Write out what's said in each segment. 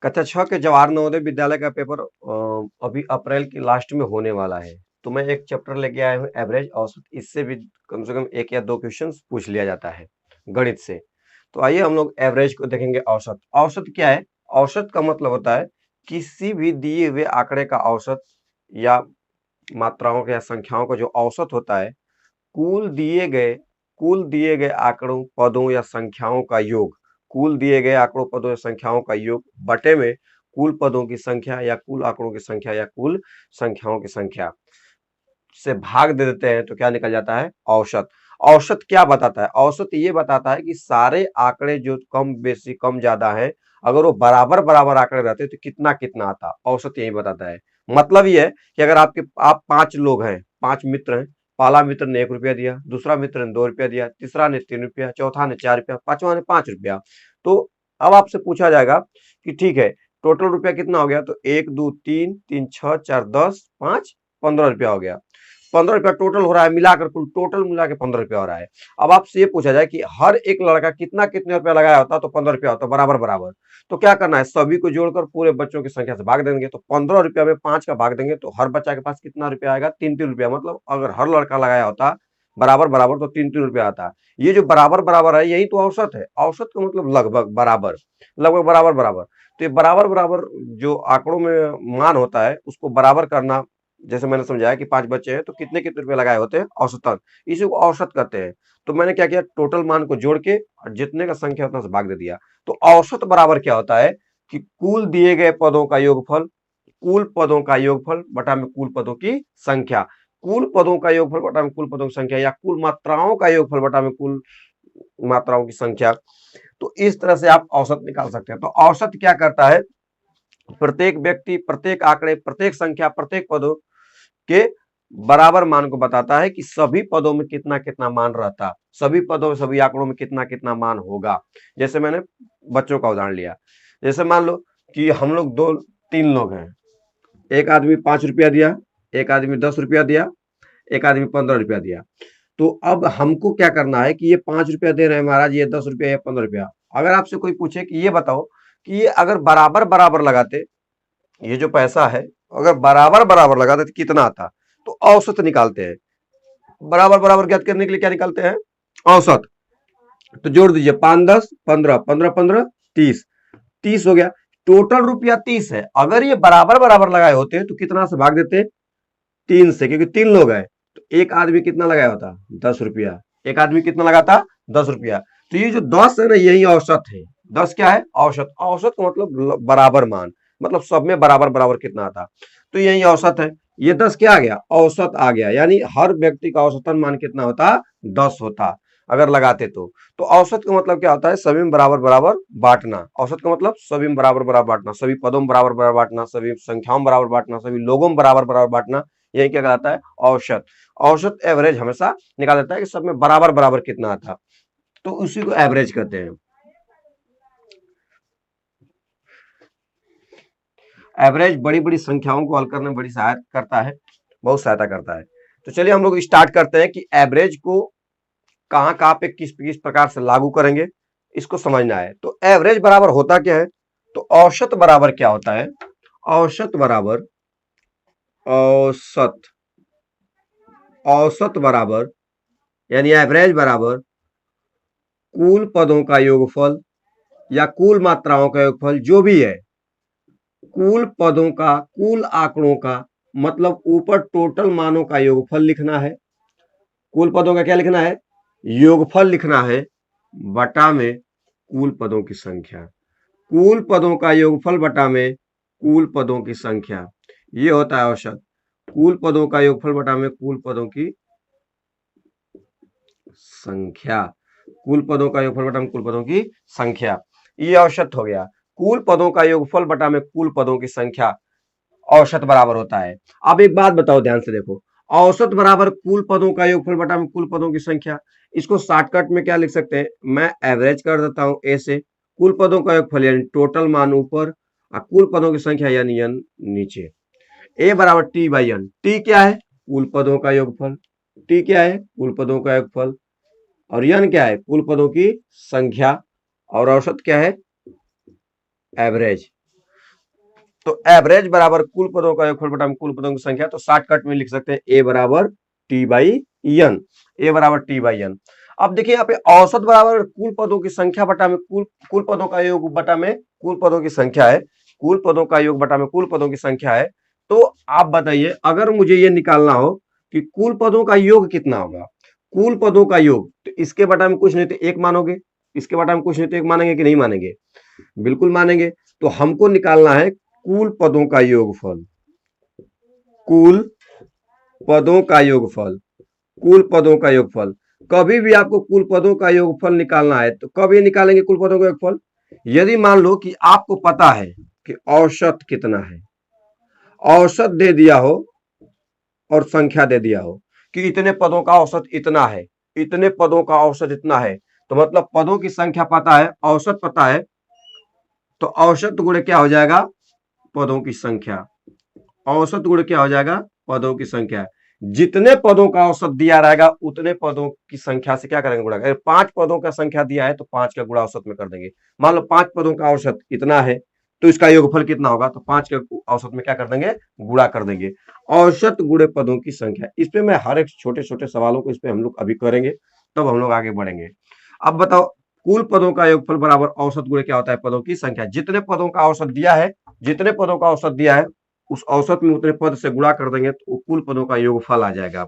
कक्षा 6 के जवाहर नवोदय विद्यालय का पेपर अभी अप्रैल की लास्ट में होने वाला है। तो मैं एक चैप्टर लेके आया हूँ एवरेज औसत। इससे भी कम से कम 1 या 2 क्वेश्चंस पूछ लिया जाता है गणित से। तो आइए हम लोग एवरेज को देखेंगे। औसत, औसत क्या है? औसत का मतलब होता है किसी भी दिए हुए आंकड़े का औसत या मात्राओं का या संख्याओं का जो औसत होता है, कुल दिए गए आंकड़ों, पदों या संख्याओं का योग, कुल दिए गए आंकड़ों, पदों या संख्याओं का योग बटे में कुल पदों की संख्या या कुल आंकड़ों की संख्या या कुल संख्याओं की संख्या से भाग दे देते हैं तो क्या निकल जाता है? औसत। औसत क्या बताता है? औसत ये बताता है कि सारे आंकड़े जो कम बेसी कम ज्यादा है, अगर वो बराबर बराबर आंकड़े रहते तो कितना कितना आता। औसत यही बताता है। मतलब ये है कि अगर आप 5 लोग हैं, 5 मित्र हैं, पहला मित्र ने 1 रुपया दिया, दूसरा मित्र ने 2 रुपया दिया, तीसरा ने 3 रुपया, चौथा ने 4 रुपया, पांचवा ने 5 रुपया। तो अब आपसे पूछा जाएगा कि ठीक है, टोटल रुपया कितना हो गया? तो 1 2 3 3 6 4 10 5 15 रुपया हो गया। 15 रुपया टोटल हो रहा है, मिलाकर कुल टोटल मिला के 15 रुपया हो रहा है। अब आपसे ये पूछा जाए कि हर एक लड़का कितना कितने रुपया लगाया होता, तो 15 रुपया होता, बराबर बराबर। तो क्या करना है? सभी को जोड़कर पूरे बच्चों की संख्या से भाग देंगे। तो 15 रुपया में 5 का भाग देंगे तो हर बच्चा के पास कितना रुपया आएगा? 3-3 रुपया। मतलब अगर हर लड़का लगाया होता बराबर बराबर तो 3-3 रुपया आता। ये जो बराबर बराबर है यही तो औसत है। औसत का मतलब लगभग बराबर, लगभग बराबर बराबर। तो ये बराबर बराबर जो आंकड़ों में मान होता है उसको बराबर करना। जैसे मैंने समझाया कि 5 बच्चे हैं तो कितने कितने रुपए लगाए होते हैं? औसतन। इसी को औसत कहते हैं। तो मैंने क्या किया? टोटल मान को जोड़ के और जितने का संख्या उतना से भाग दे दिया। तो औसत बराबर क्या होता है कि कुल दिए गए पदों का योगफल, कुल पदों का योगफल बटा में कुल पदों की संख्या, कुल पदों का योगफल बटा में कुल पदों की संख्या या कुल मात्राओं का योगफल बटा में कुल मात्राओं की संख्या। तो इस तरह से आप औसत निकाल सकते हैं। तो औसत क्या करता है? प्रत्येक व्यक्ति, प्रत्येक आंकड़े, प्रत्येक संख्या, प्रत्येक पदों के बराबर मान को बताता है कि सभी पदों में कितना कितना मान रहता, सभी पदों में सभी आंकड़ों में कितना कितना मान होगा। जैसे मैंने बच्चों का उदाहरण लिया। जैसे मान लो कि हम लोग 2-3 लोग हैं, एक आदमी 5 रुपया दिया, एक आदमी 10 रुपया दिया, एक आदमी 15 रुपया दिया। तो अब हमको क्या करना है कि ये 5 रुपया दे रहे हैं महाराज, ये 10 रुपया, ये 15 रुपया। अगर आपसे कोई पूछे कि ये बताओ कि ये अगर बराबर बराबर लगाते, ये जो पैसा है अगर बराबर बराबर लगाते तो कितना आता? तो औसत निकालते हैं। बराबर बराबर ज्ञात करने के लिए क्या निकालते हैं? औसत। तो जोड़ दीजिए, 5 10 15, 15 15 30, 30 हो गया। टोटल रुपया 30 है। अगर ये बराबर बराबर लगाए होते तो कितना से भाग देते? 3 से, क्योंकि 3 लोग हैं। तो एक आदमी कितना लगाया होता? 10 रुपया। एक आदमी कितना लगाता? 10 रुपया। तो ये जो 10 है ना, यही औसत है। 10 क्या है? औसत। औसत का मतलब बराबर मान, मतलब सब में बराबर बराबर कितना आता। तो यही औसत है। ये 10 क्या आ गया? औसत आ गया। यानी हर व्यक्ति का औसतन मान कितना होता? 10 होता अगर लगाते तो औसत का मतलब क्या होता है? सभी में बराबर बराबर बांटना। औसत का मतलब सभी में बराबर बराबर बांटना, सभी पदों में बराबर बराबर बांटना, सभी संख्याओं में बराबर बांटना, सभी लोगों में बराबर बराबर बांटना। यही क्या कहलाता है? औसत। औसत एवरेज हमेशा निकाल देता है कि सब में बराबर बराबर कितना आता, तो उसी को एवरेज कहते हैं। एवरेज बड़ी बड़ी संख्याओं को हल करने में बड़ी सहायता करता है, बहुत सहायता करता है। तो चलिए हम लोग स्टार्ट करते हैं कि एवरेज को कहां कहां पे किस किस प्रकार से लागू करेंगे, इसको समझना है। तो एवरेज बराबर होता क्या है? तो औसत बराबर क्या होता है? औसत बराबर, औसत, औसत बराबर यानी एवरेज बराबर कुल पदों का योगफल या कुल मात्राओं का योगफल, जो भी है, कुल पदों का, कुल आंकड़ों का, मतलब ऊपर टोटल मानों का योगफल लिखना है। कुल पदों का क्या लिखना है? योगफल लिखना है, बटा में कुल पदों की संख्या। कुल पदों का योगफल बटा में कुल पदों की संख्या, ये होता है औसत। कुल पदों का योगफल बटा में कुल पदों की संख्या, कुल पदों का योगफल बटा में कुल पदों की संख्या, ये औसत हो गया। कुल पदों का योगफल बटा में कुल पदों की संख्या औसत बराबर होता है। अब एक बात बताओ, ध्यान से देखो, औसत बराबर कुल पदों का योगफल बटा में कुल पदों की संख्या। इसको शॉर्टकट में क्या लिख सकते हैं? मैं एवरेज कर देता हूं ए से। कुल पदों का योगफल यानी टोटल मान ऊपर और कुल पदों की संख्या यानी एन नीचे। ए बराबर टी बाई एन। टी क्या है? कुल पदों का योगफल। टी क्या है? कुल पदों का योगफल। और एन क्या है? कुल पदों की संख्या। और औसत क्या है? एवरेज। तो एवरेज बराबर कुल पदों का योगफल बटा में कुल पदों की संख्या। तो शॉर्टकट में लिख सकते हैं ए बराबर टी बाई एन, ए बराबर टी बाई एन। अब देखिए यहाँ पे औसत बराबर कुल पदों की संख्या बटा में कुल पदों का योग बटा में कुल पदों की संख्या है, कुल पदों का योग बटा में कुल पदों की संख्या है। तो आप बताइए अगर मुझे ये निकालना हो कि कुल पदों का योग कितना होगा, कुल पदों का योग, तो इसके बटा में कुछ नहीं तो एक मानोगे, इसके बटा में कुछ नहीं तो एक मानेंगे कि नहीं मानेंगे? बिल्कुल मानेंगे। तो हमको निकालना है कुल पदों का योगफल, कुल पदों का योगफल, कुल पदों का योगफल। कभी भी आपको कुल पदों का योगफल निकालना है तो कब ये निकालेंगे कुल पदों का योगफल? यदि मान लो कि आपको पता है कि औसत कितना है, औसत दे दिया हो और संख्या दे दिया हो कि इतने पदों का औसत इतना है, इतने पदों का औसत इतना है, तो मतलब पदों की संख्या पता है, औसत पता है, तो औसत गुणे क्या हो जाएगा? पदों की संख्या। औसत गुणे क्या हो जाएगा? पदों की संख्या। जितने पदों का औसत दिया रहेगा उतने पदों की संख्या से क्या करेंगे? गुणा। अगर 5 पदों का संख्या दिया है तो 5 का गुणा औसत में कर देंगे। मान लो 5 पदों का औसत इतना है तो इसका योगफल कितना होगा? तो 5 के औसत में क्या कर देंगे? गुणा कर देंगे। औसत गुणे पदों की संख्या। इस पे मैं हर एक छोटे छोटे सवालों को इस पे हम लोग अभी करेंगे, तब हम लोग आगे बढ़ेंगे। अब बताओ कुल पदों का योगफल बराबर औसत गुणे क्या होता है? पदों की संख्या। जितने पदों का औसत दिया है, जितने पदों का औसत दिया है उस औसत में उतने पद से गुणा कर देंगे तो कुल पदों का योगफल आ जाएगा।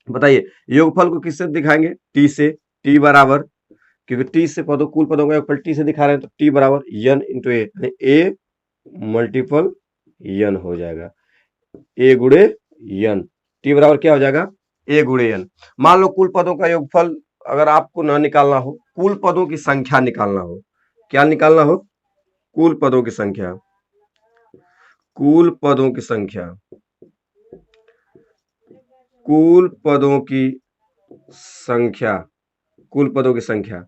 बताइए योगफल को किससे दिखाएंगे? टी से। टी बराबर, क्योंकि टी से पदों कुल पदों का योगफल टी से दिखा रहे हैं तो टी बराबर एन इंटू ए मल्टीपल एन हो जाएगा, ए गुणे एन। टी बराबर क्या हो जाएगा? ए गुणे एन। मान लो कुल पदों का योगफल अगर आपको ना निकालना हो, कुल पदों की संख्या निकालना हो, क्या निकालना हो? कुल पदों की संख्या, कुल पदों की संख्या, कुल पदों की संख्या, कुल पदों की संख्या।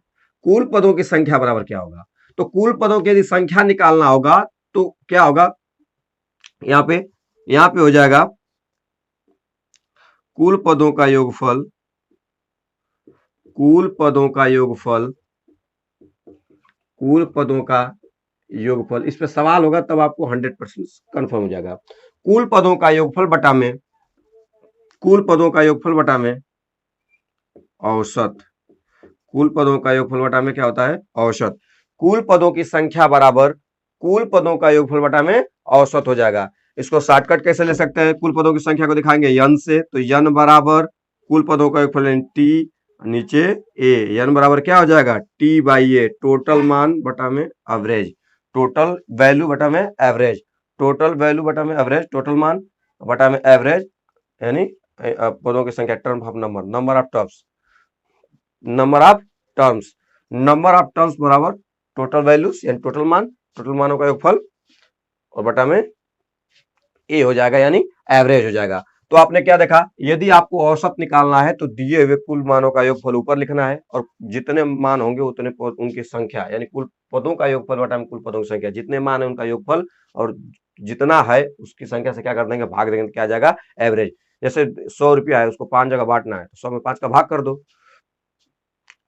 कुल पदों की संख्या बराबर क्या होगा? तो कुल पदों की यदि संख्या निकालना होगा तो क्या होगा? यहां पे हो जाएगा कुल पदों का योगफल, कुल पदों का योगफल, कुल पदों का योगफल। इस पे सवाल होगा तब आपको 100% कंफर्म हो जाएगा। कुल पदों का योगफल बटा में, कुल पदों का योगफल बटा में औसत। कुल पदों का योगफल बटा में क्या होता है? औसत। कुल पदों की संख्या बराबर कुल पदों का योगफल बटा में औसत हो जाएगा। इसको शॉर्टकट कैसे ले सकते हैं? कुल पदों की संख्या को दिखाएंगे यन से, तो यन बराबर कुल पदों का योगफल टी नीचे ए, यन बराबर क्या हो जाएगा? टी बाई ए, टोटल मान बटा में एवरेज, टोटल वैल्यू बटा में एवरेज, टोटल वैल्यू बटा में एवरेज, टोटल मान बटा में एवरेज, यानी पदों की संख्या, term of number, number of terms, number of terms, number of terms बराबर टोटल वैल्यूज यानी टोटल मान, टोटल मानों का योगफल और बटा में ए हो जाएगा यानी एवरेज हो जाएगा। तो आपने क्या देखा? यदि आपको औसत निकालना है तो दिए हुए कुल मानों का योगफल ऊपर लिखना है और जितने मान होंगे उतने उनकी संख्या यानी कुल पदों का योगफल बटा में कुल पदों की संख्या, जितने मान है उनका योगफल और जितना है उसकी संख्या से क्या कर देंगे? भाग देंगे, क्या आ जाएगा? एवरेज। जैसे 100 रुपया है उसको 5 जगह बांटना है तो 100 में 5 का भाग कर दो।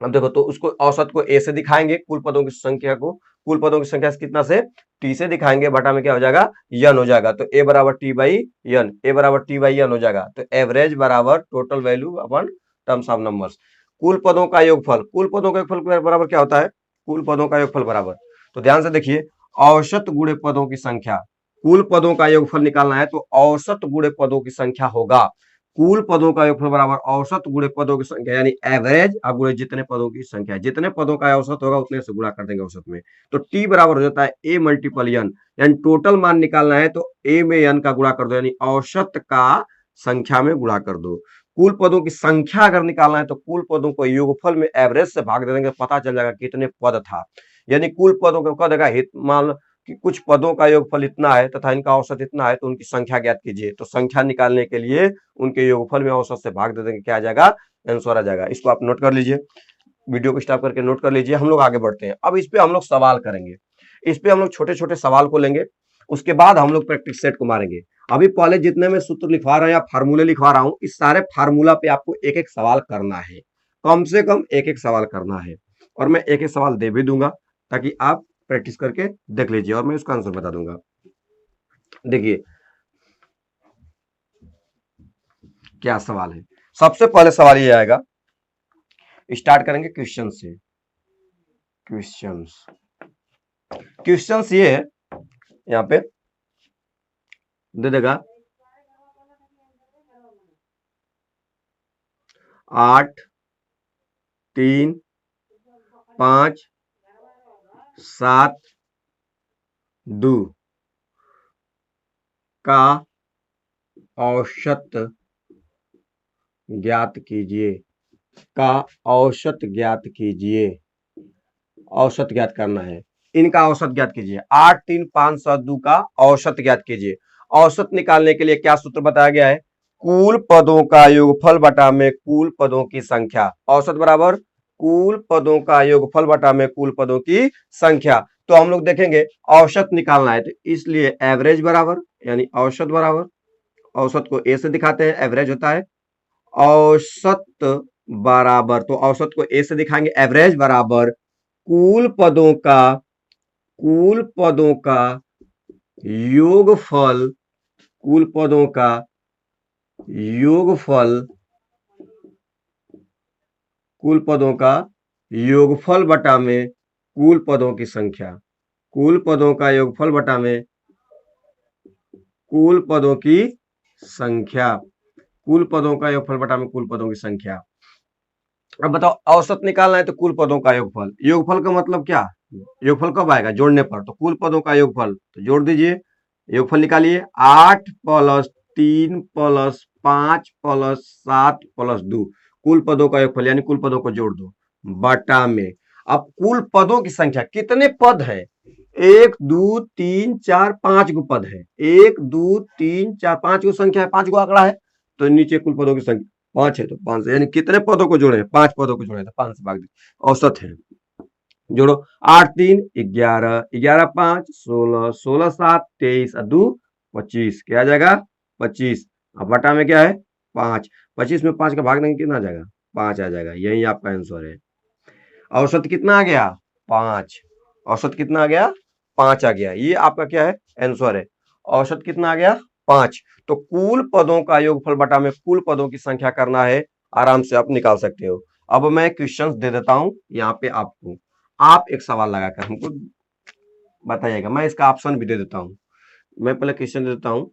अब देखो तो उसको औसत को ए से दिखाएंगे, कुल पदों की संख्या को कुल पदों की संख्या से कितना से? टी से दिखाएंगे, बटा में क्या हो जाएगा? यन हो जाएगा। तो ए बराबर टी बाई यन, ए बराबर टी बाई यन हो जाएगा। तो एवरेज बराबर total value upon terms of numbers. कुल पदों का योगफल, कुल पदों का योगफल बराबर क्या होता है? कुल पदों का योगफल बराबर, तो ध्यान से देखिए, औसत गुणे पदों की संख्या। कुल पदों का योगफल निकालना है तो औसत गुणे पदों की संख्या होगा। कुल पदों का योगफल बराबर औसत गुणे पदों की संख्या यानी एवरेज अब गुणे जितने पदों की संख्या, जितने पदों का औसत होगा उतने से गुणा कर देंगे औसत में। तो टी बराबर हो जाता है ए मल्टीपल एन, यानी टोटल मान निकालना है तो ए में एन का गुणा कर दो यानी औसत का संख्या में गुणा कर दो। कुल पदों की संख्या अगर निकालना है तो कुल पदों को योगफल में एवरेज से भाग दे देंगे, पता चल जाएगा कितने पद था। यानी कुल पदों को कह देगा हित मान कि कुछ पदों का योगफल इतना है तथा इनका औसत इतना है तो उनकी संख्या ज्ञात कीजिए। तो संख्या निकालने के लिए उनके योगफल में औसत से भाग दे देंगे, क्या आ जाएगा? आंसर आ जाएगा। इसको आप नोट कर लीजिए, वीडियो को स्टॉप करके नोट कर लीजिए। हम लोग आगे बढ़ते हैं। अब इस पे हम लोग सवाल करेंगे, इस पे हम लोग छोटे छोटे सवाल को लेंगे, उसके बाद हम लोग प्रैक्टिस सेट को मारेंगे। अभी पहले जितने मैं सूत्र लिखवा रहा हूं या फार्मूले लिखवा रहा हूं, इस सारे फार्मूला पे आपको एक एक सवाल करना है, कम से कम एक एक सवाल करना है और मैं एक एक सवाल दे भी दूंगा ताकि आप प्रैक्टिस करके देख लीजिए और मैं उसका आंसर बता दूंगा। देखिए क्या सवाल है। सबसे पहले सवाल ये आएगा, स्टार्ट करेंगे क्वेश्चन से। क्वेश्चंस क्वेश्चंस ये है, यहाँ पे दे देगा 8 3 5 7 2 का औसत ज्ञात कीजिए। का औसत ज्ञात कीजिए। औसत ज्ञात करना है, इनका औसत ज्ञात कीजिए। 8 3 5 7 2 का औसत ज्ञात कीजिए। औसत निकालने के लिए क्या सूत्र बताया गया है? कुल पदों का योगफल बटा में कुल पदों की संख्या। औसत बराबर कुल पदों का योगफल बटा में कुल पदों की संख्या। तो हम लोग देखेंगे औसत निकालना है, तो इसलिए एवरेज बराबर, यानी औसत बराबर, औसत को ए से दिखाते हैं, एवरेज होता है। औसत बराबर, तो औसत को ए से दिखाएंगे, एवरेज बराबर कुल पदों का योगफल, कुल पदों का योगफल, कुल पदों का योगफल बटा में कुल पदों की संख्या। कुल पदों का योगफल बटा में कुल पदों की संख्या। कुल पदों का योगफल बटा में कुल पदों की संख्या। अब बताओ, औसत निकालना है तो कुल पदों का योगफल। योगफल का मतलब क्या? योगफल कब आएगा? जोड़ने पर। तो कुल पदों का योगफल, तो जोड़ दीजिए, योगफल निकालिए। 8 + 3 + 5 + 7 + 2, कुल पदों का योगफल, यानी कुल पदों को जोड़ दो बटा में। अब कुल पदों की संख्या, कितने पद है? 1 2 3 4 5 गो पद है। 1 2 3 4 5 गो संख्या है, 5 गो आंकड़ा है, तो नीचे कुल पदों की संख्या 5 है, तो 5 से, यानी कितने पदों को जोड़े? 5 पदों को जोड़े, तो 5 से भाग दीजिए, औसत है। जोड़ो, 8 3 11, 11 5 16, 16 7 23 और 2 25, क्या आ जाएगा? 25। अब बटा में क्या है? 5। 25 में 5 का भाग देंगे, कितना आ जाएगा? 5 आ जाएगा। यही आपका आंसर है। औसत कितना आ गया? 5। औसत कितना आ गया? 5 आ गया। ये आपका क्या है? आंसर है। औसत कितना आ गया? 5। तो कुल पदों का योगफल बटा में कुल पदों की संख्या करना है, आराम से आप निकाल सकते हो। अब मैं क्वेश्चंस दे देता हूं यहाँ पे आपको, आप एक सवाल लगाकर हमको बताइएगा। मैं इसका ऑप्शन भी दे देता हूं। मैं पहले क्वेश्चन दे देता हूं।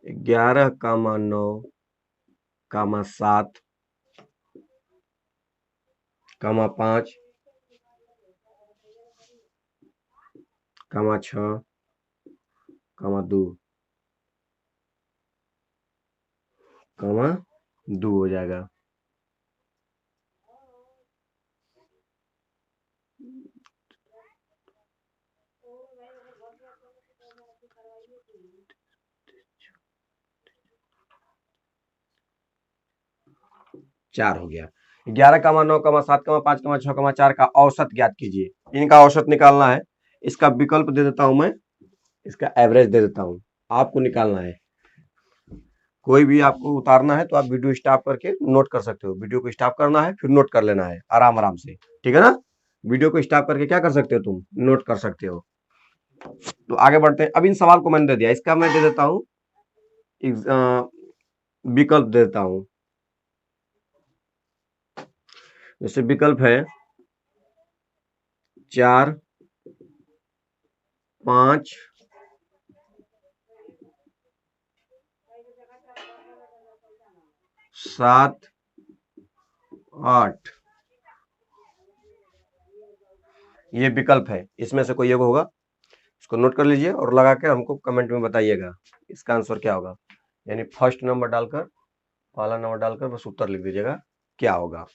11,9, 7, 5, 6, 2, 2 हो जाएगा। चार हो गया। 11,9, 7, 5, 6, 4 का औसत ज्ञात कीजिए। इनका औसत निकालना है। इसका विकल्प दे देता हूं मैं, इसका एवरेज दे देता हूं, आपको निकालना है। कोई भी आपको उतारना है तो आप वीडियो स्टॉप करके नोट कर सकते हो। वीडियो को स्टॉप करना है, फिर नोट कर लेना है आराम आराम से, ठीक है ना? वीडियो को स्टॉप करके क्या कर सकते हो तुम? नोट कर सकते हो। तो आगे बढ़ते हैं। अब इन सवाल को मैंने दे दिया, इसका मैं दे देता हूं विकल्प दे देता हूं। जैसे विकल्प है 4 5 7 8, ये विकल्प है। इसमें से कोई एक होगा, इसको नोट कर लीजिए और लगा के हमको कमेंट में बताइएगा इसका आंसर क्या होगा। यानी फर्स्ट नंबर डालकर, पहला नंबर डालकर बस उत्तर लिख दीजिएगा क्या होगा।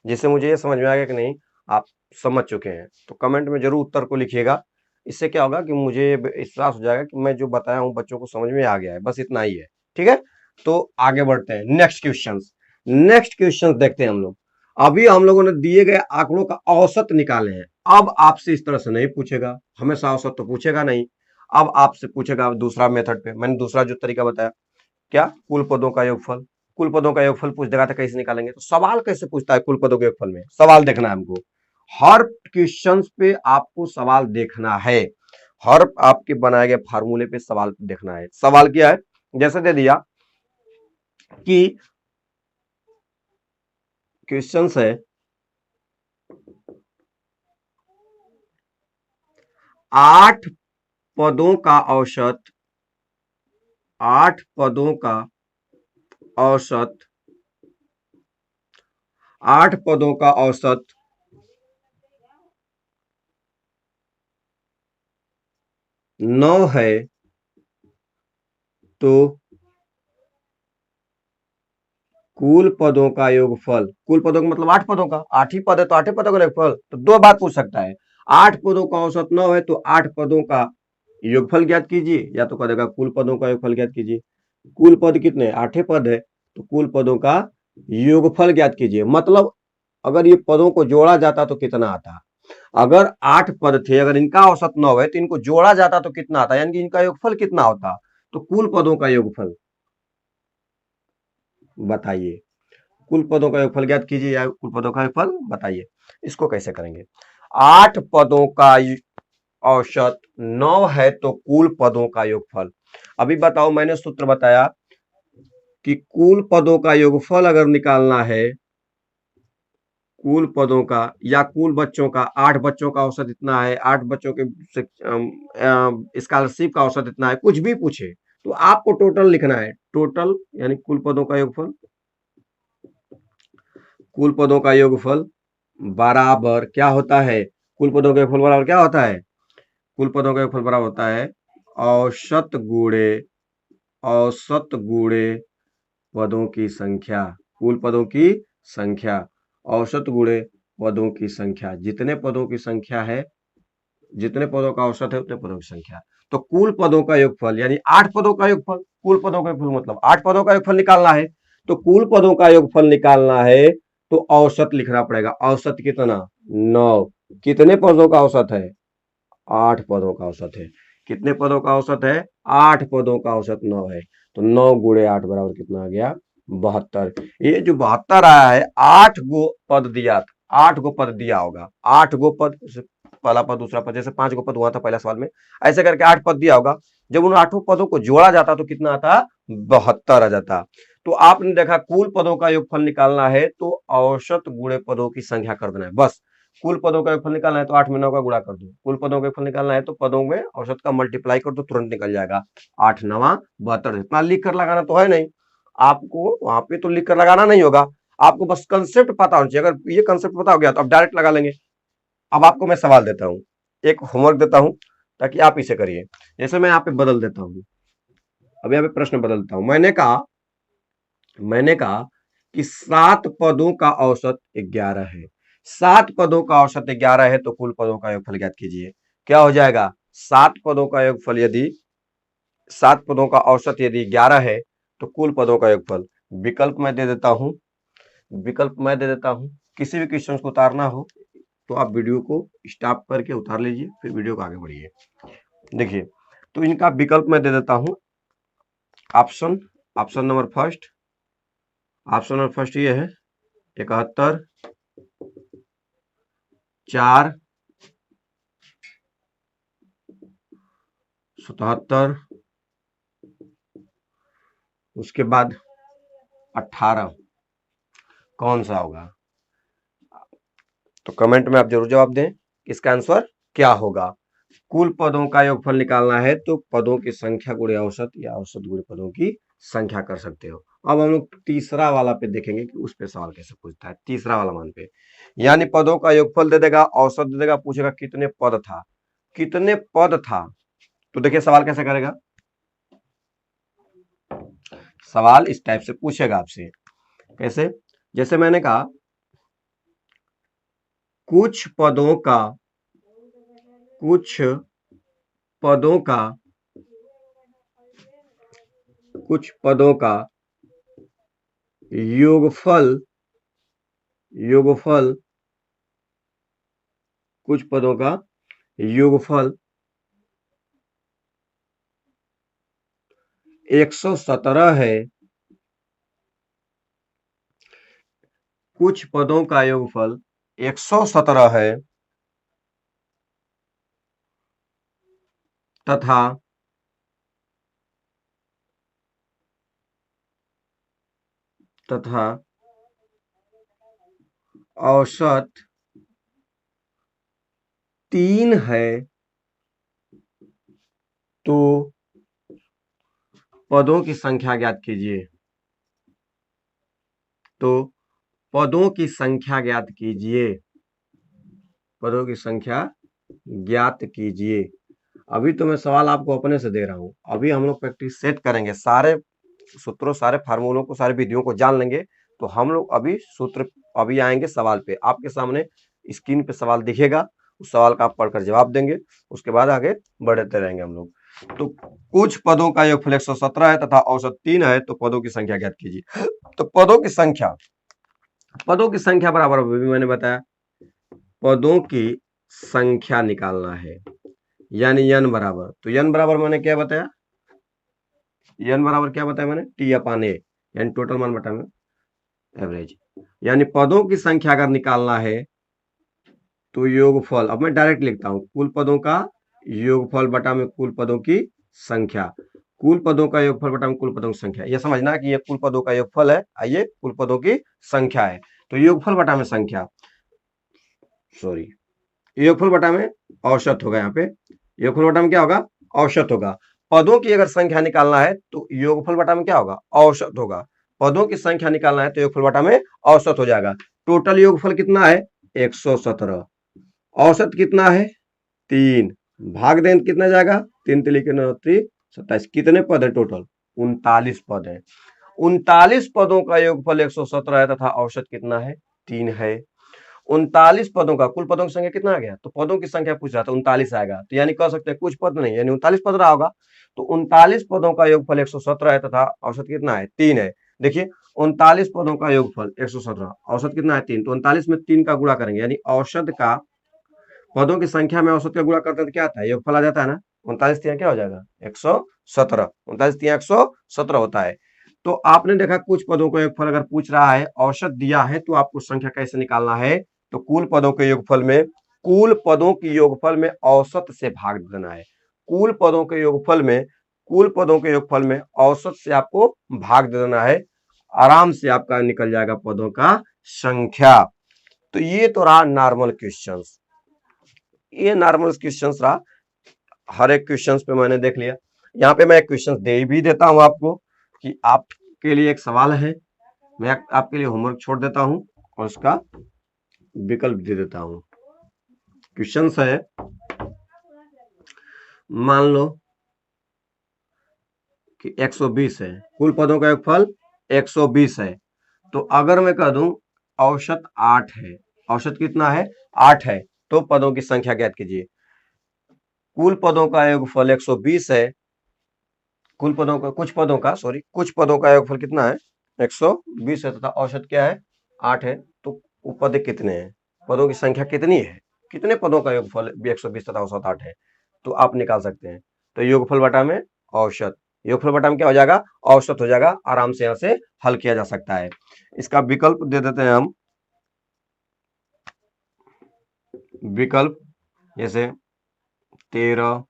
जिससे मुझे ये समझ में आ गया कि नहीं आप समझ चुके हैं, तो कमेंट में जरूर उत्तर को लिखिएगा। इससे क्या होगा कि मुझे एहसास हो जाएगा कि मैं जो बताया हूँ बच्चों को समझ में आ गया है। बस इतना ही है, ठीक है? तो आगे बढ़ते हैं, नेक्स्ट क्वेश्चन। नेक्स्ट क्वेश्चन देखते हैं हम लोग। अभी हम लोगों ने दिए गए आंकड़ों का औसत निकाले हैं। अब आपसे इस तरह से नहीं पूछेगा, हमेशा औसत तो पूछेगा नहीं। अब आपसे पूछेगा दूसरा मेथड पे। मैंने दूसरा जो तरीका बताया, क्या? कुल पदों का योगफल। कुल पदों का योगफल पूछ देगा तो कैसे निकालेंगे? तो सवाल कैसे पूछता है कुल पदों के योगफल में? सवाल देखना है हमको। हर क्वेश्चन पे आपको सवाल देखना है, हर आपके बनाए गए फार्मूले पे सवाल देखना है। सवाल क्या है, जैसे दे दिया कि क्वेश्चन है 8 पदों का औसत, 8 पदों का औसत, 8 पदों का औसत 9 है, तो कुल पदों का योगफल, कुल पदों का मतलब 8 पदों का, 8 ही पद है तो 8 ही पदों का योगफल। तो दो बात पूछ सकता है, 8 पदों का औसत 9 है तो 8 पदों का योगफल ज्ञात कीजिए, या तो कहेगा कुल पदों का योगफल ज्ञात कीजिए। कुल पद कितने, 8 पद है, तो कुल पदों का योगफल ज्ञात कीजिए। मतलब अगर ये पदों को जोड़ा जाता तो कितना आता, अगर 8 पद थे, अगर इनका औसत 9 है तो इनको जोड़ा जाता तो कितना आता, यानी कि इनका योगफल कितना होता। तो कुल पदों का योगफल बताइए, कुल पदों का योगफल ज्ञात कीजिए या कुल पदों का योगफल बताइए। इसको कैसे करेंगे, 8 पदों का औसत 9 है तो कुल पदों का योगफल। अभी बताओ, मैंने सूत्र बताया कि कुल पदों का योगफल अगर निकालना है, कुल पदों का या कुल बच्चों का, 8 बच्चों का औसत इतना है, 8 बच्चों के स्कॉलरशिप का औसत इतना है, कुछ भी पूछे तो आपको टोटल लिखना है, टोटल यानी कुल पदों का योगफल, कुल पदों का योगफल बराबर क्या होता है, कुल पदों का योगफल बराबर क्या होता है, कुल पदों का योगफल बराबर होता है औसत गुणे, औसत गुणे पदों की संख्या, कुल पदों की संख्या, औसत गुणे पदों की संख्या। जितने पदों की संख्या है, जितने पदों का औसत है उतने पदों की संख्या। तो कुल पदों का योगफल यानी 8 पदों का योगफल, कुल पदों का योगफल मतलब 8 पदों का योगफल निकालना है, तो कुल पदों का योगफल निकालना है तो औसत लिखना पड़ेगा। औसत कितना, 9। कितने पदों का औसत है, 8 पदों का औसत है। कितने पदों का औसत है, 8 पदों का औसत 9 है, तो 9 गुणे 8 बराबर कितना आ गया, 72। ये जो 72 आया है, 8 गो पद दिया था, 8 गो पद दिया होगा, 8 गो पद, पहला पद दूसरा पद, जैसे 5 गो पद हुआ था पहला सवाल में, ऐसे करके 8 पद दिया होगा। जब उन 8 पदों को जोड़ा जाता तो कितना आता, 72 आ जाता। तो आपने देखा कुल पदों का योगफल निकालना है तो औसत गुणे पदों की संख्या कर देना है बस। कुल पदों का योगफल निकालना है तो 8 में 9 का गुणा कर दो, कुल पदों का योगफल निकालना है तो पदों में औसत का मल्टीप्लाई कर दो, तुरंत निकल जाएगा। 8 9 72। इतना लिख कर लगाना तो है नहीं, आपको वहां पे तो लिख कर लगाना नहीं होगा, आपको बस कंसेप्ट पता होना चाहिए। अगर ये कंसेप्ट पता हो गया तो आप डायरेक्ट लगा लेंगे। अब आपको मैं सवाल देता हूँ, एक होमवर्क देता हूँ ताकि आप इसे करिए। जैसे मैं यहाँ पे बदल देता हूँ, अब यहाँ पे प्रश्न बदलता हूँ। मैंने कहा कि 7 पदों का औसत 11 है, 7 पदों का औसत 11 है तो कुल पदों का योगफल ज्ञात कीजिए। क्या हो जाएगा, 7 पदों का योगफल यदि 7 पदों का औसत यदि 11 है तो कुल पदों का योगफल। विकल्प मैं दे देता हूं, विकल्प मैं दे देता हूं। किसी भी क्वेश्चन को उतारना हो तो आप वीडियो को स्टॉप करके उतार लीजिए, फिर वीडियो को आगे बढ़िए। देखिए, तो इनका विकल्प मैं दे देता हूं। Option option number first, option number first ये है 71, 4, 77, उसके बाद 18। कौन सा होगा, तो कमेंट में आप जरूर जवाब दें इसका आंसर क्या होगा। कुल पदों का योगफल निकालना है तो पदों की संख्या गुणे औसत या औसत गुणे पदों की संख्या कर सकते हो। अब हम लोग तीसरा वाला पे देखेंगे कि उस पे सवाल कैसे पूछता है। तीसरा वाला मान पे यानी पदों का योगफल दे देगा, औसत दे देगा, पूछेगा कितने पद था, कितने पद था। तो देखिए सवाल कैसे करेगा, सवाल इस टाइप से पूछेगा आपसे। कैसे, जैसे मैंने कहा कुछ पदों का, कुछ पदों का, कुछ पदों का योगफल, योगफल, कुछ पदों का योगफल 117 है, कुछ पदों का योगफल 117 है तथा तथा औसत 3 है तो पदों की संख्या ज्ञात कीजिए। तो पदों की संख्या ज्ञात कीजिए। पदों की संख्या ज्ञात कीजिए। अभी तो मैं सवाल आपको अपने से दे रहा हूं। अभी हम लोग प्रैक्टिस सेट करेंगे, सारे सूत्रों, सारे फार्मूलों को, सारी विधियों को जान लेंगे। तो हम लोग अभी सूत्र, अभी आएंगे सवाल पे। आपके सामने स्क्रीन पे सवाल दिखेगा, उस सवाल का आप पढ़कर जवाब देंगे, उसके बाद आगे बढ़ते रहेंगे हम लोग। तो कुछ पदों का योगफल 117 है तथा औसत 3 है तो पदों की संख्या ज्ञात कीजिए। तो पदों की संख्या बराबर अभी मैंने बताया, पदों की संख्या निकालना है, यानी n बराबर, तो n बराबर मैंने क्या बताया, n बराबर क्या बताया मैंने, t अपान a, यानी टोटल मान बटा में एवरेज। यानी पदों की संख्या अगर निकालना है तो योगफल, अब मैं डायरेक्ट लिखता हूं, कुल पदों का योगफल बटा में कुल पदों की संख्या। कुल पदों का योगफल बटा में कुल पदों की संख्या, यह समझना कि ये कुल पदों का योगफल है, ये कुल पदों की संख्या है। तो योगफल बटा में संख्या, सॉरी, योगफल बटा में औसत होगा। यहाँ पे योगफल बटा में क्या होगा, औसत होगा। पदों की अगर संख्या निकालना है तो योगफल बटा में क्या होगा, औसत होगा। पदों की संख्या निकालना है तो योगफल बटा में औसत हो जाएगा। टोटल योगफल कितना है, 117। औसत कितना है, 3। भाग दें कितना जाएगा, 3 तिली के 9 27। कितने पद है टोटल, 39 पद है। 39 पदों का योगफल 117 है तथा औसत कितना है, 3 है। 39 पदों का, कुल पदों की संख्या कितना आ गया, तो पदों की संख्या पूछ रहा था, 39 आएगा। तो यानी कह सकते हैं कुछ पद नहीं, यानी 39 पद रहा होगा। तो 39 पदों का योगफल 117 है तथा औसत कितना है, 3 है। देखिए 39 पदों का योगफल 117, औसत कितना है, 3। तो 39 में 3 का गुणा करेंगे, यानी औसत का, पदों की संख्या में औसत का गुणा करते हैं तो क्या आता है, योगफल आ जाता है ना। 39 तिया क्या हो जाएगा, 117। 39 तिया 117 होता है। तो आपने देखा कुछ पदों को योगफल अगर पूछ रहा है, औसत दिया है, तो आपको संख्या कैसे निकालना है, तो कुल पदों के योगफल में, कुल पदों की योगफल में औसत से भाग देना है। कुल पदों के योगफल में, कुल पदों के योगफल में औसत से आपको भाग दे देना है, आराम से आपका निकल जाएगा पदों का संख्या। तो ये तो रहा नॉर्मल क्वेश्चंस, ये नॉर्मल क्वेश्चंस रहा। हर एक क्वेश्चंस पे मैंने देख लिया। यहाँ पे मैं एक क्वेश्चंस दे भी देता हूँ आपको, कि आपके लिए एक सवाल है, मैं आपके लिए होमवर्क छोड़ देता हूँ और उसका विकल्प दे देता हूँ। क्वेश्चंस है, मान लो कि 120 है, कुल पदों का योगफल 120 है। तो अगर मैं कह दूं औसत 8 है, औसत कितना है, 8 है, तो पदों की संख्या ज्ञात कीजिए। कुल पदों का योगफल 120 है, कुल पदों का, कुछ पदों का, सॉरी, कुछ पदों का योगफल कितना है, 120 है तथा औसत क्या है, 8 है। तो वो पद कितने हैं, पदों की संख्या कितनी है, कितने पदों का योगफल 120 तथा औसत 8 है, तो आप निकाल सकते हैं। तो योगफल बटा में औसत, योगफल बटा में क्या हो जाएगा, औसत हो जाएगा। आराम से यहाँ से हल किया जा सकता है। इसका विकल्प दे देते हैं हम, विकल्प जैसे 13,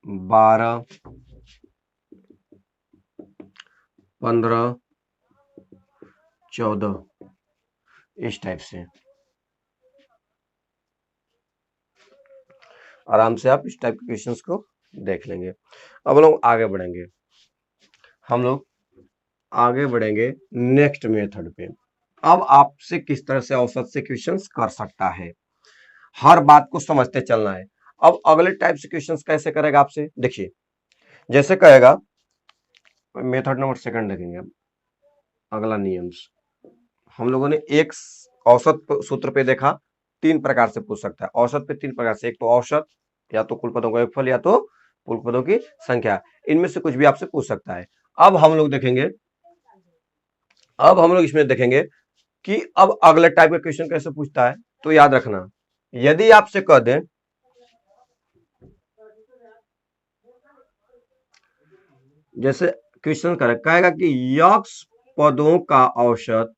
12, 15, 14, इस टाइप से। आराम से आप इस टाइप के क्वेश्चंस को देख लेंगे। अब लोग आगे बढ़ेंगे, हम लोग आगे बढ़ेंगे नेक्स्ट मेथड पे। अब आपसे किस तरह से औसत से क्वेश्चंस कर सकता है, हर बात को समझते चलना है। अब अगले टाइप से क्वेश्चंस कैसे करेगा आपसे, देखिए जैसे कहेगा, मेथड नंबर सेकंड देखेंगे। अब अगला नियम, हम लोगों ने एक औसत सूत्र पे देखा, 3 प्रकार से पूछ सकता है औसत पे, 3 प्रकार से। एक तो औसत, या तो कुल पदों का योगफल, या तो कुल पदों की संख्या, इनमें से कुछ भी आपसे पूछ सकता है। अब हम लोग देखेंगे, अब हम लोग इसमें देखेंगे कि अब अगले टाइप का क्वेश्चन कैसे पूछता है। तो याद रखना, यदि आपसे कह दें, जैसे क्वेश्चन कहेगा कि यक्स पदों का औसत,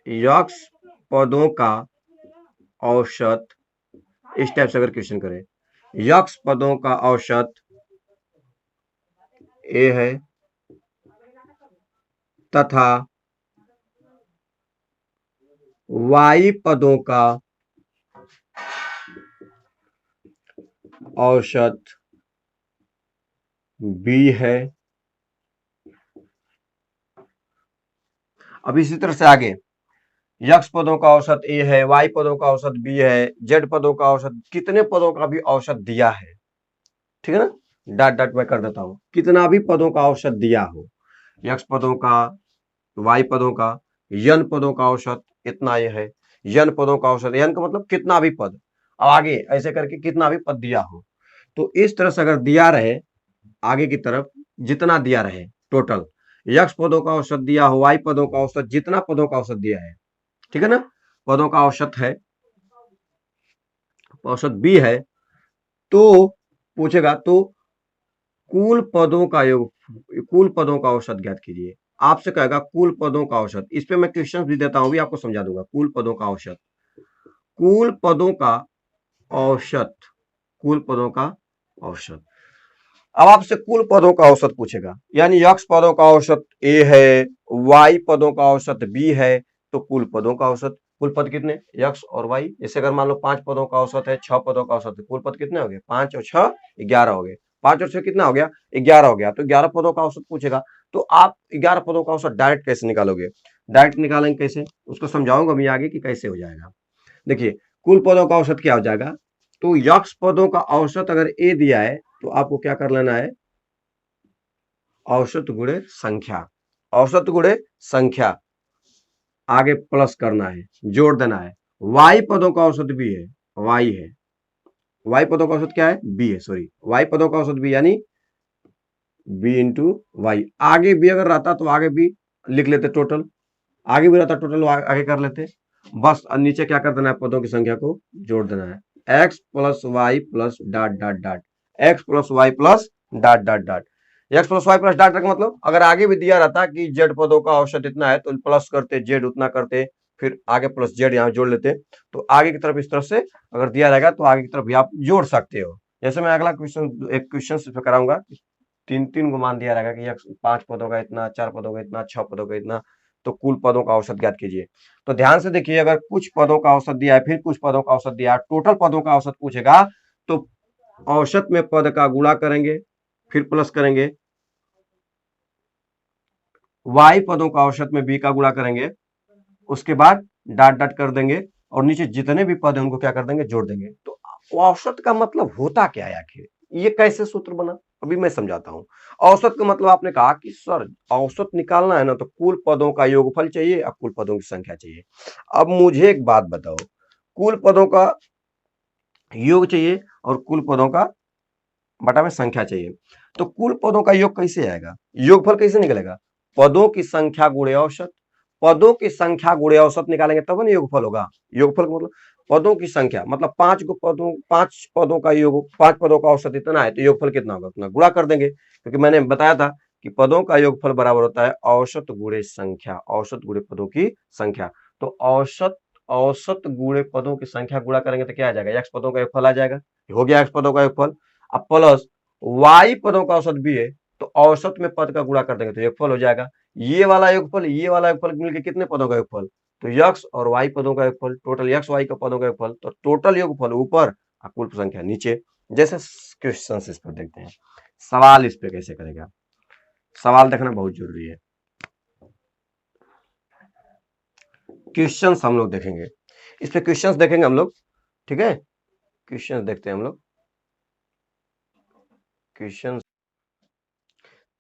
यक्स पदों का औसत, इस टाइप से अगर क्वेश्चन करें, यक्ष पदों का औसत ए है तथा वाई पदों का औसत बी है। अब इसी तरह से आगे यक्ष पदों का औसत ए है, वाई पदों का औसत बी है, जेड पदों का औसत, कितने पदों का भी औसत दिया है, ठीक है ना, डॉट डॉट मैं कर देता हूं, कितना भी पदों का औसत दिया हो, यक्ष पदों का, वाई पदों का, यन पदों का औसत इतना ये है, यन पदों का औसत, यन का मतलब कितना भी पद, अब आगे ऐसे करके कितना भी पद दिया हो, तो इस तरह से अगर दिया रहे आगे की तरफ, जितना दिया रहे टोटल, यक्ष पदों का औसत दिया हो, वाई पदों का औसत, जितना पदों का औसत दिया है, ठीक है ना, पदों का औसत है, औसत बी है, तो पूछेगा तो कुल पदों का योग, कुल पदों का औसत ज्ञात कीजिए, आपसे कहेगा कुल पदों का औसत, इस पे मैं क्वेश्चन भी देता हूं, भी आपको समझा दूंगा, कुल पदों का औसत, कुल पदों का औसत, कुल पदों का औसत, अब आपसे कुल पदों का औसत पूछेगा, यानी यक्ष पदों का औसत ए है, वाई पदों का औसत बी है, तो कुल पदों का औसत, कुल पद कितने, यक्ष और वाई, जैसे अगर मान लो 5 पदों का औसत है, 6 पदों का औसत है, कुल पद कितने हो गए, 5 और 6 11 हो गए, 5 और 6 कितना हो गया, 11 हो गया, तो 11 पदों का औसत पूछेगा, तो आप 11 पदों का औसत डायरेक्ट कैसे निकालोगे, डायरेक्ट निकालेंगे कैसे, उसको समझाऊंगा मैं आगे कि कैसे हो जाएगा। देखिए कुल पदों का औसत क्या हो जाएगा, तो यक्ष पदों का औसत अगर ए दिया है तो आपको क्या कर लेना है, औसत गुणे संख्या, औसत गुणे संख्या, आगे प्लस करना है, जोड़ देना है, वाई पदों का औसत भी है, वाई है, वाई पदों का औसत क्या है, बी है, सॉरी, वाई पदों का औसत बी, यानी बी इंटू वाई, आगे बी अगर रहता तो आगे बी लिख लेते टोटल, आगे भी रहता टोटल आगे कर लेते, बस नीचे क्या कर देना है, पदों की संख्या को जोड़ देना है, X plus Y plus dot dot dot, X plus Y plus dot dot dot, X plus Y plus dot का मतलब अगर आगे भी दिया रहता कि जेड पदों का औसत इतना है तो प्लस करते, जेड उतना करते, फिर आगे प्लस जेड यहाँ जोड़ लेते, तो आगे की तरफ इस तरफ से अगर दिया रहेगा तो आगे की तरफ भी आप जोड़ सकते हो, जैसे मैं अगला क्वेश्चन, एक क्वेश्चन कराऊंगा, तीन तीन को मान दिया रहेगा कि यह 5 पदों का इतना, 4 पदों का इतना, 6 पदों का इतना, तो कुल पदों का औसत ज्ञात कीजिए, तो ध्यान से देखिए, अगर कुछ पदों का औसत दिया है, फिर कुछ पदों का औसत दिया है, टोटल पदों का औसत पूछेगा, तो औसत में पद का गुणा करेंगे, फिर प्लस करेंगे, वाई पदों का औसत में बी का गुणा करेंगे, उसके बाद डॉट डॉट कर देंगे, और नीचे जितने भी पद हैं उनको क्या कर देंगे, जोड़ देंगे, तो औसत का मतलब होता क्या है आखिर, ये कैसे सूत्र बना, अभी मैं समझाता हूं। औसत का मतलब आपने कहा कि सर औसत निकालना है ना तो कुल पदों का योगफल चाहिए और कुल पदों की संख्या चाहिए। अब मुझे एक बात बताओ, कुल पदों का योग चाहिए और कुल पदों का बटा में संख्या चाहिए, तो कुल पदों का योग कैसे आएगा, योगफल कैसे निकलेगा, पदों की संख्या गुणे औसत, पदों की संख्या गुणे औसत निकालेंगे तब ना योगफल होगा, योगफल का मतलब पदों की संख्या, मतलब 5 पदों का योग, 5 पदों का औसत इतना है तो योगफल कितना होगा उतना गुणा कर देंगे, क्योंकि मैंने बताया था कि पदों का योगफल बराबर होता है औसत गुणे संख्या, औसत गुणे पदों की संख्या, तो औसत, औसत गुणे पदों की संख्या गुणा करेंगे तो क्या आ जाएगा, एक्स पदों का योगफल आ जाएगा, हो गया एक्स पदों का योगफल, अब प्लस वाई पदों का औसत भी है, तो औसत में पद का गुणा कर देंगे तो योगफल हो जाएगा, ये वाला योगफल, ये वाला योगफल मिलकर कितने पदों का योगफल, तो यक्स और वाई पदों का योगफल, टोटल यक्स वाई का पदों का योगफल, तो टोटल योगफल ऊपर और कुल संख्या नीचे, जैसे क्वेश्चन इस पर देखते हैं, सवाल इस पे कैसे करेगा, सवाल देखना बहुत जरूरी है, क्वेश्चन हम लोग देखेंगे, इस पे क्वेश्चन देखेंगे हम लोग, ठीक है, क्वेश्चन देखते हैं हम लोग, क्वेश्चन,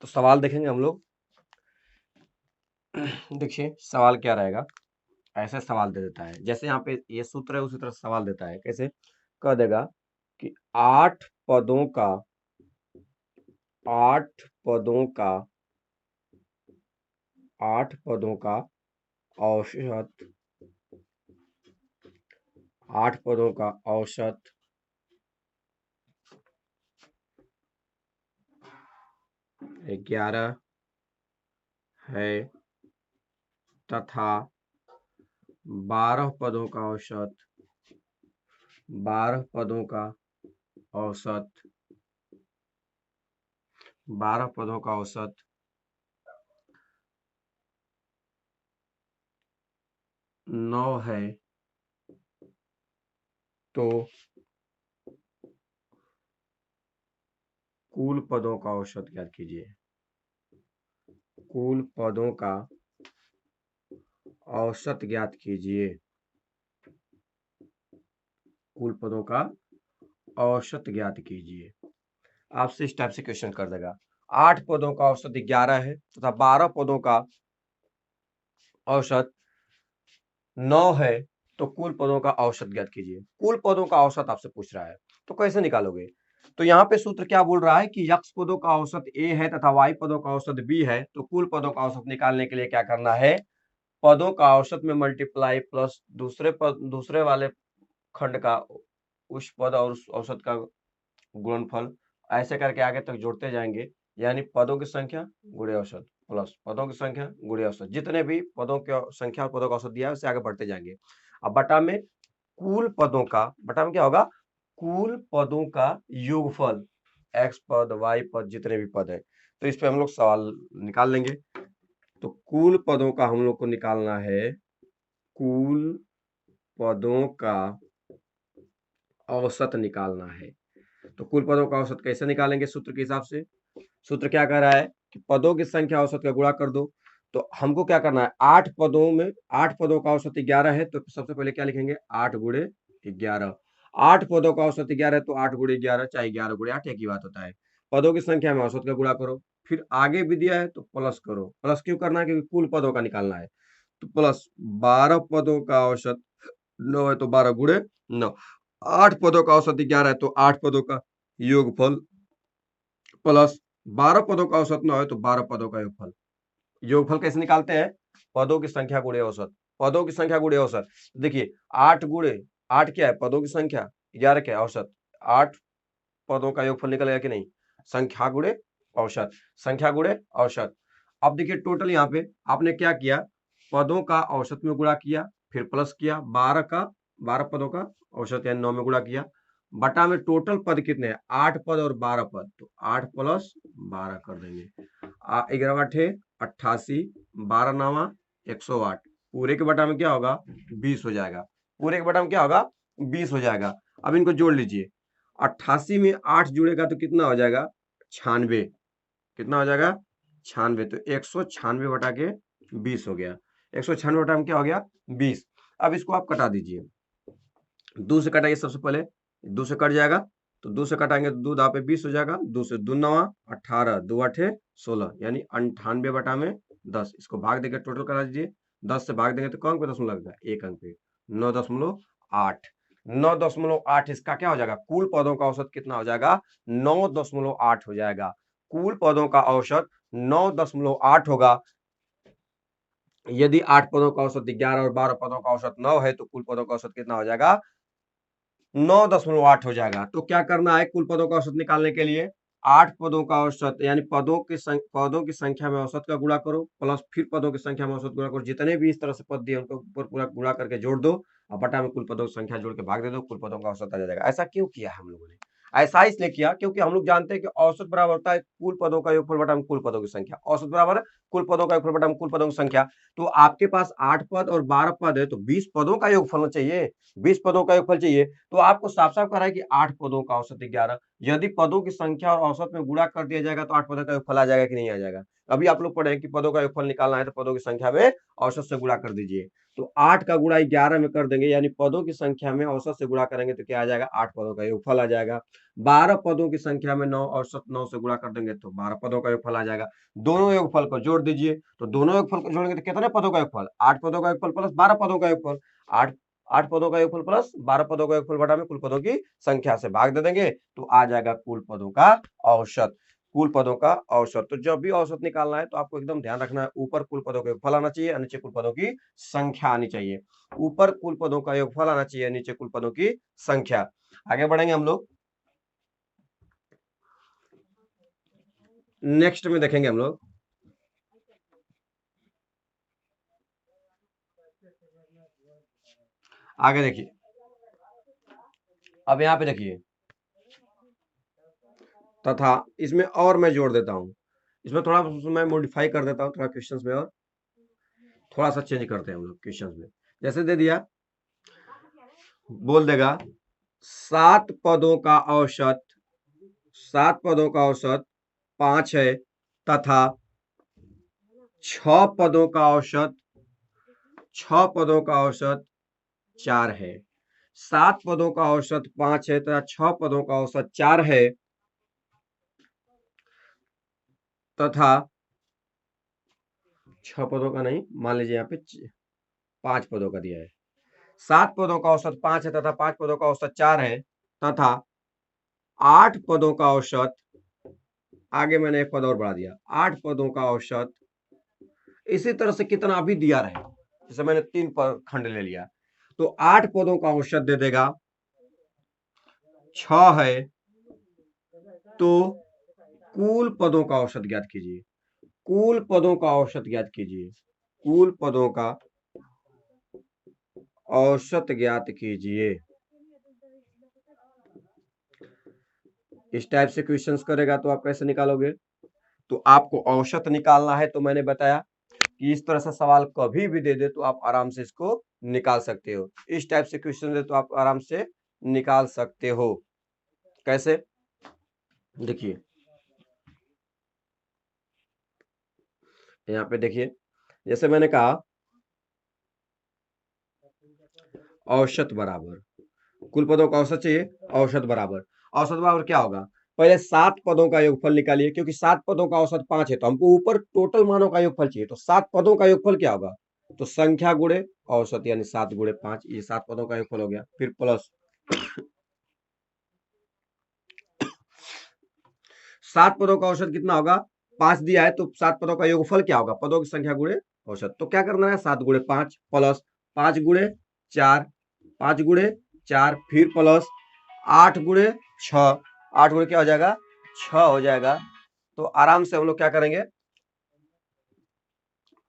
तो सवाल देखेंगे हम लोग, देखिए सवाल क्या रहेगा, ऐसे सवाल दे देता है, जैसे यहाँ पे ये सूत्र है उसी तरह सवाल देता है, कैसे कह देगा कि 8 पदों का, 8 पदों का, 8 पदों का औसत, 8 पदों का औसत 11 है तथा 12 पदों का औसत, 12 पदों का औसत, 12 पदों का औसत 9 है, तो कुल पदों का औसत ज्ञात कीजिए। कुल पदों का औसत ज्ञात कीजिए। कुल पदों का औसत ज्ञात कीजिए। आपसे इस टाइप से क्वेश्चन कर देगा। 8 पदों का औसत 11 है तथा 12 पदों का औसत 9 है, तो कुल पदों का औसत ज्ञात कीजिए। कुल पदों का औसत आपसे पूछ रहा है, तो कैसे निकालोगे? तो यहाँ पे सूत्र क्या बोल रहा है कि यक्ष पदों का औसत ए है तथा वाई पदों का औसत बी है, तो कुल पदों का औसत निकालने के लिए क्या करना है? पदों का औसत में मल्टीप्लाई प्लस दूसरे वाले खंड का उस पद और उस औसत का गुणनफल, ऐसे करके आगे तक जोड़ते जाएंगे। यानी पदों की संख्या गुणे औसत प्लस पदों की संख्या गुणे औसत, जितने भी पदों की संख्या और पदों का औसत दिया है उससे आगे बढ़ते जाएंगे। अब बटा में कुल पदों का, बटा में क्या होगा? कुल पदों का योगफल, एक्स पद वाई पद जितने भी पद है, तो इस पे हम लोग सवाल निकाल लेंगे। तो कुल पदों का हम लोग को निकालना है, कुल पदों का औसत निकालना है। तो कुल पदों का औसत कैसे निकालेंगे? सूत्र के हिसाब से। सूत्र क्या कह रहा है कि पदों की संख्या औसत का गुणा कर दो। तो हमको क्या करना है? 8 पदों में 8 पदों का औसत 11 है, तो सबसे पहले क्या लिखेंगे? 8 गुणे 11। 8 पदों का औसत 11 है, तो 8 गुणे 11 चाहे 11 गुणे 8 एक ही बात होता है। पदों की संख्या में औसत का गुणा करो, फिर आगे भी दिया है तो प्लस करो। प्लस क्यों करना है? क्योंकि कुल पदों का निकालना है। तो प्लस 12 पदों का औसत 9 है, तो 12 गुणे 9। 8 पदों का औसत 11 है, तो 8 पदों का योगफल प्लस 12 पदों का औसत 9 है, तो 12 पदों का योगफल। योगफल कैसे निकालते हैं? पदों की संख्या गुणे औसत। पदों की संख्या गुणे औसत। देखिए 8 गुणे 8 क्या है? पदों की संख्या। 11 क्या है? औसत। 8 पदों का योगफल निकलेगा कि नहीं? संख्या गुणे औसत, संख्या गुणे औसत। अब देखिए टोटल यहाँ पे आपने क्या किया? पदों का औसत में गुणा किया, फिर प्लस किया 12 पदों का औसत यानी 9 में गुणा किया, बटा में टोटल पद कितने हैं? 8 पद और 12 पद, तो 8 प्लस 12 कर देंगे। 11 अठे 88, 12 नामा 108, पूरे के बटा में क्या होगा? 20 हो जाएगा। पूरे के बटा में क्या होगा? 20 हो जाएगा। अब इनको जोड़ लीजिए। 88 में 8 जुड़ेगा तो कितना हो जाएगा? 96। कितना हो जाएगा? 96। तो 196 बटा के 20 हो गया। 196 बटा में क्या हो गया? 20। अब इसको आप कटा दीजिए। 2 से कटाइए सबसे पहले, 2 से कट जाएगा, तो 2 से कटाएंगे तो 2 दाव पे 20 हो जाएगा। 2 से 2 नवा 18, 2 अठे 16, यानी 98 बटा में 10। इसको भाग देकर टोटल करा दीजिए। 10 से भाग देंगे तो कौन पे दशमलव लगेगा? एक अंक पे। 9.8। 9.8 इसका क्या हो जाएगा? कुल पदों का औसत कितना हो जाएगा? 9.8 हो जाएगा। कुल पदों का औसत 9.8 होगा। यदि 8 पदों का औसत 11 और 12 पदों का औसत 9 है, तो कुल पदों का औसत कितना हो जाएगा? 9.8 हो जाएगा। तो क्या करना है कुल पदों का औसत निकालने के लिए? 8 पदों का औसत यानी पदों की संख्या में औसत का गुणा करो, प्लस फिर पदों की संख्या में औसत गुणा करो। जितने भी इस तरह से पद दिए उनको ऊपर पूरा गुणा करके जोड़ दो और बटा में कुल पदों की संख्या जोड़ के भाग दे दो, कुल पदों का औसत आ जाएगा। ऐसा क्यों किया हम लोगों ने? ऐसा इसलिए किया क्योंकि हम लोग जानते हैं कि औसत बराबर होता है कुल पदों का योगफल बटा में कुल पदों की संख्या। औसत बराबर कुल पदों का योगफल बटा में कुल पदों की संख्या। तो आपके पास 8 पद और 12 पद है, तो 20 पदों का योगफल चाहिए। 20 पदों का योगफल चाहिए, तो आपको साफ साफ कह रहा है कि 8 पदों का औसत 11। यदि पदों की संख्या और औसत में गुणा कर दिया जाएगा तो 8 पदों का योगफल आ जाएगा कि नहीं आ जाएगा? अभी आप लोग पढ़े कि पदों का योगफल निकालना है तो पदों की संख्या में औसत से गुणा कर दीजिए। तो 8 का गुणा 11 में कर देंगे, यानी पदों की संख्या में औसत से गुणा करेंगे तो क्या आ जाएगा? 8 पदों का योगफल आ जाएगा। 12 पदों की संख्या में 9 औसत 9 से गुणा कर देंगे तो 12 पदों का योगफल आ जाएगा। दोनों योगफल को जोड़ दीजिए, तो दोनों योगफल को जोड़ेंगे तो कितने पदों का योगफल? 8 पदों का योगफल प्लस 12 पदों का योगफल। 8 पदों का योगफल प्लस 12 पदों का योगफल बटा में कुल पदों की संख्या से भाग दे देंगे, तो आ जाएगा कुल पदों का औसत। कुल पदों का औसत। तो जब भी औसत निकालना है तो आपको एकदम ध्यान रखना है, ऊपर कुल पदों का योगफल आना चाहिए और नीचे कुल पदों की संख्या आनी चाहिए। ऊपर कुल पदों का योगफल आना चाहिए, नीचे कुल पदों की संख्या। आगे बढ़ेंगे हम लोग। नेक्स्ट में देखेंगे हम लोग, आगे देखिए। अब यहाँ पे देखिए तथा इसमें और मैं जोड़ देता हूं, इसमें थोड़ा मैं मॉडिफाई कर देता हूं थोड़ा क्वेश्चंस में, और थोड़ा सा चेंज करते हैं हम लोग क्वेश्चंस में। जैसे दे दिया, बोल देगा 7 पदों का औसत 5 है तथा 6 पदों का औसत 4 है। 7 पदों का औसत 5 है तथा 6 पदों का औसत 4 है तथा 6 पदों का नहीं, मान लीजिए यहाँ पे 5 पदों का दिया है। 7 पदों का औसत 5 है तथा 5 पदों का औसत 4 है तथा 8 पदों का औसत, आगे मैंने एक पद और बढ़ा दिया, 8 पदों का औसत इसी तरह से कितना भी दिया रहे, जैसे मैंने 3 खंड ले लिया, तो 8 पदों का औसत दे देगा 6 है, तो कुल पदों का औसत ज्ञात कीजिए। कुल पदों का औसत ज्ञात कीजिए। कुल पदों का औसत ज्ञात कीजिए। इस टाइप से क्वेश्चंस करेगा तो आप कैसे निकालोगे? तो आपको औसत निकालना है, तो मैंने बताया कि इस तरह से सवाल कभी भी दे दे तो आप आराम से इसको निकाल सकते हो। इस टाइप से क्वेश्चन दे तो आप आराम से निकाल सकते हो। कैसे? देखिए यहाँ पे देखिए, जैसे मैंने कहा औसत बराबर, कुल पदों का औसत चाहिए, औसत बराबर, औसत बराबर क्या होगा? पहले 7 पदों का योगफल निकालिए, क्योंकि 7 पदों का औसत 5 है तो हमको ऊपर टोटल मानों का योगफल चाहिए, तो 7 पदों का योगफल क्या होगा? तो संख्या गुणे औसत, यानी 7 गुणे 5, ये 7 पदों का योगफल हो गया। फिर प्लस 7 पदों का औसत कितना होगा? 5 दिया है, तो 7 पदों का योगफल क्या होगा? पदों की संख्या गुणे औसत। तो क्या करना है? 7 गुणे 5 प्लस 5 गुणे 4, 5 गुणे 4, फिर प्लस 8 गुणे 6, 8 गुणे क्या हो जाएगा? 6 हो जाएगा। तो आराम से हम लोग क्या करेंगे?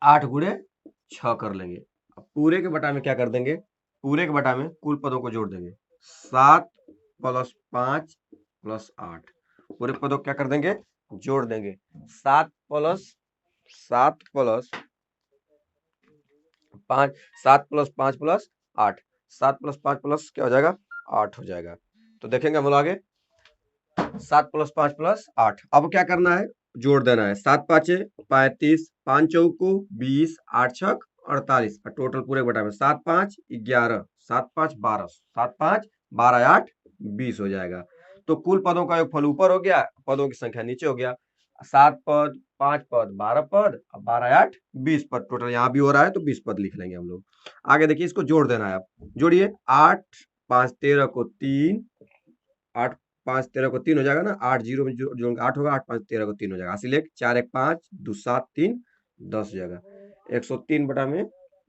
8 गुणे 6 कर लेंगे। अब पूरे के बटा में क्या कर देंगे? पूरे के बटा में कुल पदों को जोड़ देंगे। 7 प्लस 5 प्लस 8, पूरे पदों को क्या कर देंगे? जोड़ देंगे। 7 plus 5, 7 plus 5 plus 8, 7 plus 5 plus क्या हो जाएगा? 8 हो जाएगा। तो देखेंगे हम लोग आगे, 7 प्लस 5 प्लस 8। अब क्या करना है? जोड़ देना है। 7 पाँचे 35, 5 चौको 20, 8 छक 48, टोटल पूरे बटा में 7 5 11, 7 5 12, 7 5 12 8 20 हो जाएगा। तो कुल पदों का योगफल ऊपर हो गया, पदों की संख्या नीचे हो गया। 7 पद 5 पद 12 पद, 12 8 20 पद, टोटल यहाँ भी हो रहा है तो 20 पद लिख लेंगे हम लोग। आगे देखिए, इसको जोड़ देना है। आप जोड़िए, 8 5 13 को 3, 8 5 13 को 3 हो जाएगा ना, 8 जीरो में जोड़ 8 होगा, 8 5 13 को 3 हो जाएगा, हासिल 1 4 1 5 2 7 3 10 हो जाएगा। 103 बटा में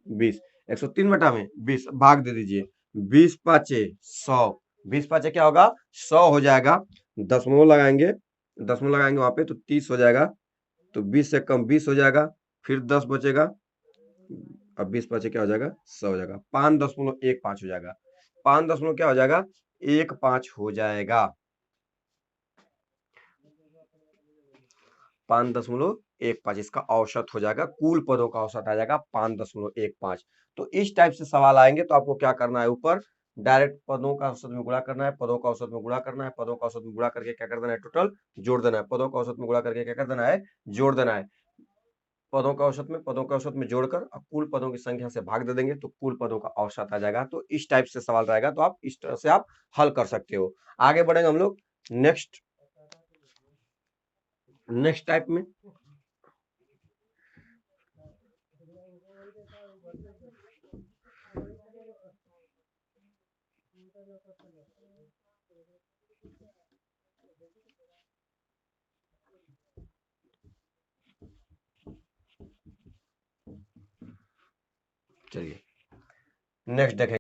20, 103 बटा में 20 भाग दे दीजिए। 20 पाँचे 100, 20 पाँचे क्या होगा? 100 हो जाएगा। दशमलव लगाएंगे, दशमलव लगाएंगे वहां पे तो 30 हो जाएगा। तो 20 से कम 20 हो जाएगा, फिर 10 बचेगा। अब 20 पाँचे क्या हो जाएगा? 100 हो जाएगा। 5.15 हो जाएगा। 5 क्या हो जाएगा? 15 हो जाएगा। 5.15 इसका औसत हो जाएगा, कुल पदों का औसत आ जाएगा 5.15। तो इस टाइप से सवाल आएंगे तो आपको क्या करना है? ऊपर डायरेक्ट पदों का औसत में गुणा करना है, पदों का औसत में गुणा करना है, पदों का औसत में गुणा करके क्या कर देना है? टोटल जोड़ देना है। पदों का औसत में गुणा करके क्या कर देना है? जोड़ देना है। पदों का औसत में जोड़कर अब कुल पदों की संख्या से भाग दे देंगे तो कुल पदों का औसत आ जाएगा। तो इस टाइप से सवाल रहेगा, तो आप इस तरह से आप हल कर सकते हो। आगे बढ़ेंगे हम लोग नेक्स्ट टाइप में। चलिए नेक्स्ट देखेंगे।